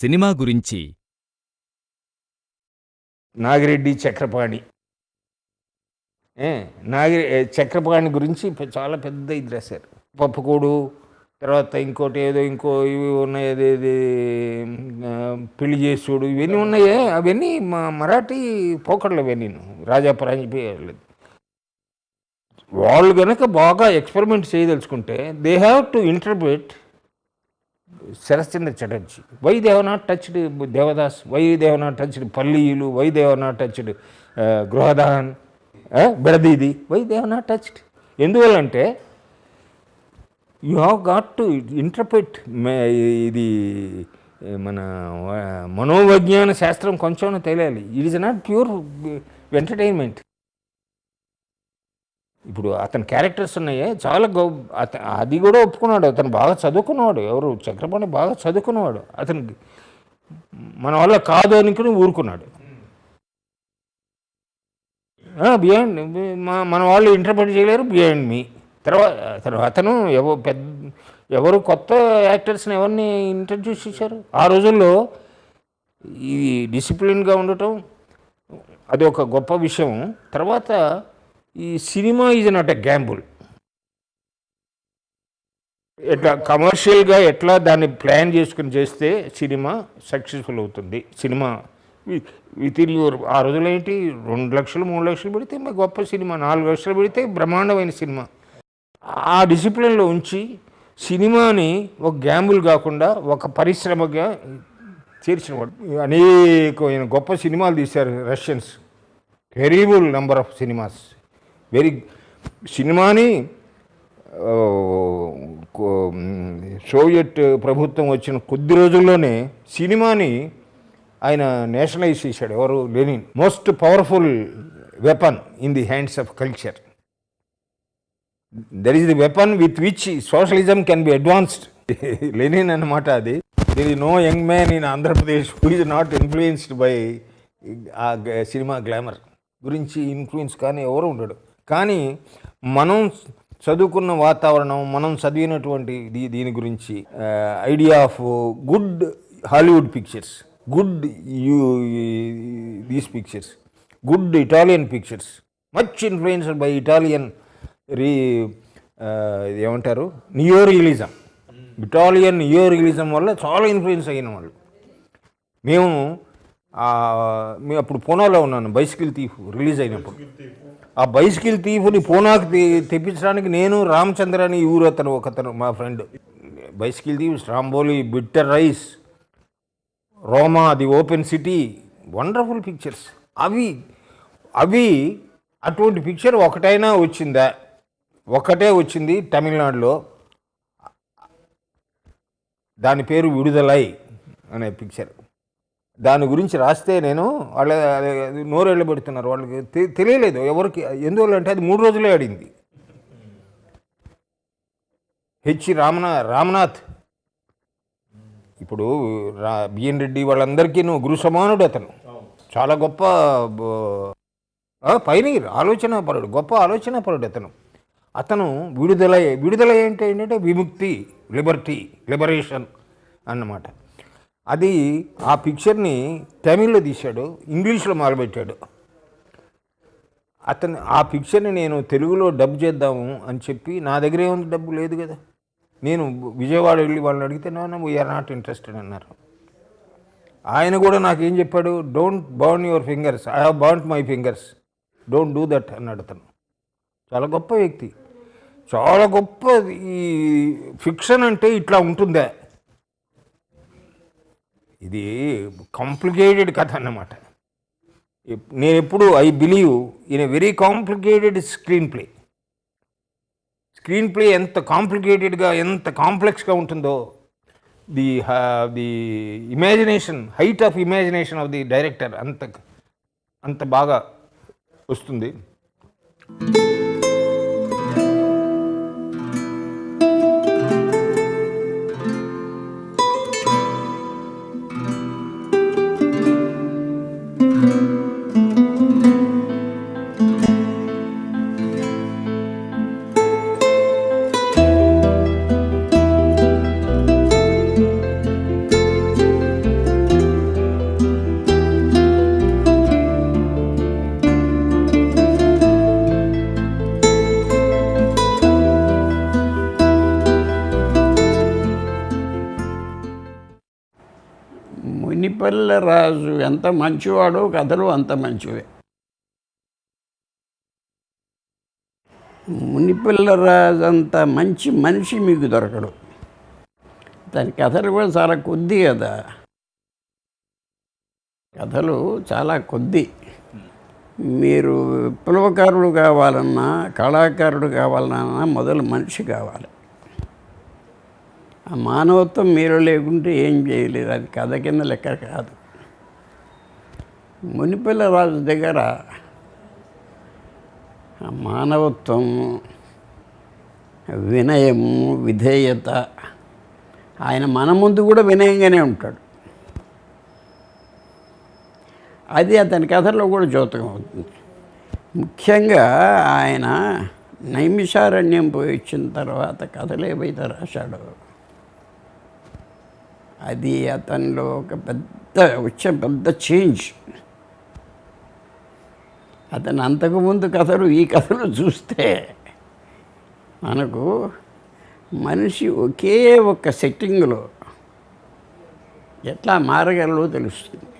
Cinema గురించి నాగిరెడ్డి చక్రపాణి చక్రపాణి గురించి చాలా పెద్ద ఇది రాశారు. పప్పుకూడు, తర్వాత ఇంకోటి ఏదో ఇవి ఉన్నాయి, అదేది పెళ్లి చేసుడు, ఇవన్నీ ఉన్నాయే, అవన్నీ మరాఠీ పోకడలు అవన్నీ రాజాపరాజి. వాళ్ళు కనుక బాగా ఎక్స్పెరిమెంట్ చేయదలుచుకుంటే they have to interpret Saratchandra Chatterjee. Why they have not touched Devdas, why they have not touched పల్లీలు, why they have not touched Grihadaha, Bordidi, why they have not touched. ఎందువల్లంటే you have got to interpret. ఇది మన మనోవిజ్ఞాన శాస్త్రం కొంచెం తెలియాలి. It is not pure entertainment. ఇప్పుడు అతని క్యారెక్టర్స్ ఉన్నాయే చాలా అది కూడా ఒప్పుకున్నాడు. అతను బాగా చదువుకున్నవాడు. ఎవరు? చక్రపాణి బాగా చదువుకున్నవాడు. అతనికి మన వల్ల కాదు అనుకుని ఊరుకున్నాడు. బియాండ్ మన వాళ్ళు ఇంటర్ప్రిట్ చేయలేరు, బియాండ్ మీ. తర్వాత అతను ఎవరు కొత్త యాక్టర్స్ని ఎవరిని ఇంట్రడ్యూస్ చేశారు ఆ రోజుల్లో. ఇది డిసిప్లిన్గా ఉండటం అది ఒక గొప్ప విషయం. తర్వాత ఈ cinema is not a Gamble. ఎట్లా కమర్షియల్గా ఎట్లా దాన్ని ప్లాన్ చేసుకుని చేస్తే సినిమా సక్సెస్ఫుల్ అవుతుంది. సినిమా విత్ ఇన్ యువర్ ఆ రోజుల్లో ఏంటి 2 లక్షలు 3 లక్షలు పెడితే గొప్ప సినిమా, 4 లక్షలు పెడితే బ్రహ్మాండమైన సినిమా. ఆ డిసిప్లిన్లో ఉంచి సినిమాని ఒక గ్యాంబుల్ కాకుండా ఒక పరిశ్రమగా చేర్చినవాడు. అనేకమైన గొప్ప సినిమాలు తీశారు Russians. Terrible number of cinemas. సినిమాని సోవియట్ ప్రభుత్వం వచ్చిన కొద్ది రోజుల్లోనే సినిమాని ఆయన నేషనలైజ్ చేశాడు. ఎవరు? Lenin. Most powerful weapon in the hands of culture. That is the weapon with which socialism can be advanced. Lenin అన్నమాట అది. There is no young man in Andhra Pradesh who is not influenced by ఆ cinema glamour గురించి influence కానీ ఎవరు ఉండడు. కానీ మనం చదువుకున్న వాతావరణం, మనం చదివినటువంటి దీని గురించి idea of good Hollywood pictures, good these pictures, good Italian pictures, much influenced by Italian ఏమంటారు neo realism. Italian neo realism వల్ల చాలా ఇన్ఫ్లుయెన్స్ అయిన వాళ్ళు. మేము అప్పుడు పూనాలో ఉన్నాను. బైసికిల్ థీఫ్ రిలీజ్ అయినప్పుడు ఆ బైసికిల్ థీఫ్ని పూనాకు తెప్పించడానికి నేను రామచంద్ర అని ఊరు ఒకతను మా friend. Bicycle thief, Stromboli, bitter rice, Roma, the open city, wonderful pictures. అవి అటువంటి పిక్చర్ ఒకటైనా వచ్చిందా? ఒకటే వచ్చింది తమిళనాడులో. దాని పేరు విడుదలై అనే పిక్చర్. దాని గురించి రాస్తే నేను నోరెళ్ళ పెడుతున్నారు. వాళ్ళకి తెలియలేదు ఎవరికి. ఎందువల్ల అంటే అది 3 రోజులే ఆడింది. రామనాథ్ ఇప్పుడు బిఎన్ రెడ్డి వాళ్ళందరికీ గురు సమానుడు. అతను చాలా గొప్ప పైనీర్, ఆలోచనాపరుడు, గొప్ప ఆలోచనాపరుడు అతను విడుదల ఏంటంటే విముక్తి, లిబరేషన్ అన్నమాట. అది ఆ పిక్చర్ని తమిళ్లో తీశాడు, ఇంగ్లీష్లో మొదలుపెట్టాడు. ఆ పిక్చర్ని నేను తెలుగులో డబ్ చేద్దాము అని చెప్పి, నా దగ్గర ఏముంది, డబ్బు లేదు కదా. నేను విజయవాడ వెళ్ళి వాళ్ళని అడిగితే వీఆర్ నాట్ ఇంట్రెస్టెడ్ అన్నారు. ఆయన కూడా నాకేం చెప్పాడు, don't burn your fingers, I have burned my fingers, don't do that అన్నాడు. అతను చాలా గొప్ప వ్యక్తి, చాలా గొప్ప. ఈ ఫిక్షన్ అంటే ఇట్లా ఉంటుందా? ఇది కాంప్లికేటెడ్ కథ అన్నమాట. నేను ఎప్పుడు I believe in a very complicated screen play ఎంత కాంప్లికేటెడ్గా, ఎంత కాంప్లెక్స్గా ఉంటుందో, the imagination, height of imagination of the director అంత బాగా వస్తుంది. మునిపల్లె రాజు ఎంత మంచివాడో కథలు అంత మంచివే. మునిపల్లె రాజు అంత మంచి మనిషి మీకు దొరకడు. దాని కథలు కూడా చాలా కొద్ది కదా, కథలు చాలా కొద్ది. మీరు విప్లవకారుడు కావాలన్నా, కళాకారుడు కావాలన్నా మొదలు మనిషి కావాలి. ఆ మానవత్వం మీరు లేకుంటే ఏం చేయలేదు. అది కథ కింద లెక్క కాదు. మునిపల్లె రాజు దగ్గర ఆ మానవత్వం, వినయము, విధేయత, ఆయన మన ముందు కూడా వినయంగానే ఉంటాడు. అది అతని కథల్లో కూడా ద్యోతకం అవుతుంది. ముఖ్యంగా ఆయన నైమిషారణ్యం పోయి వచ్చిన తర్వాత కథలు ఏవైతే రాశాడో అది అతనిలో ఒక పెద్ద చేంజ్. అతను అంతకుముందు కథలు ఈ కథలు చూస్తే మనకు మనిషి ఒకే ఒక్క సెట్టింగ్లో ఎట్లా మారగలడో తెలుస్తుంది.